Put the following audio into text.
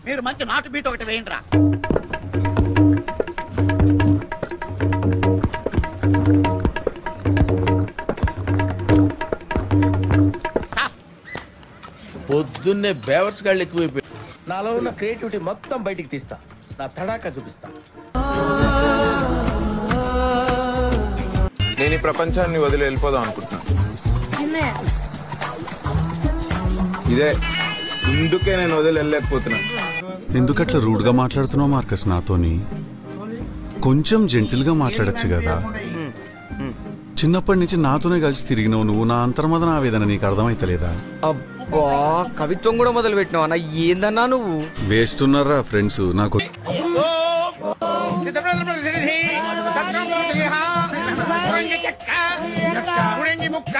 మీరు మంచి నాటు బీట్ ఒకటి వేయండిరా. పొద్దున్నే బేవర్స్ గాళ్ళు ఎక్కువైపోయి నాలో ఉన్న క్రియేటివిటీ మొత్తం బయటికి తీస్తా. నా తడాకా చూపిస్తా. నేను ఈ ప్రపంచాన్ని వదిలి వెళ్ళిపోదాం అనుకుంటున్నాను. ఇదే ఇందుకే నేను వదిలి వెళ్ళలేకపోతున్నాను. ఎందుకట్లా రూడ్ గా మాట్లాడుతున్నావు మార్కస్ నాతోని? కొంచెం జెంటిల్ గా మాట్లాడచ్చు కదా. చిన్నప్పటి నుంచి నాతోనే కలిసి తిరిగినావు నువ్వు. నా అంతర్మదన ఆవేదన నీకు అర్థమైతలేదా? అబ్బా కవిత్వం కూడా మొదలు పెట్టినావు అన్న. ఏందన్నా నువ్వు? వేస్ట్ ఉన్నారా ఫ్రెండ్స్ నాకు. ముక్క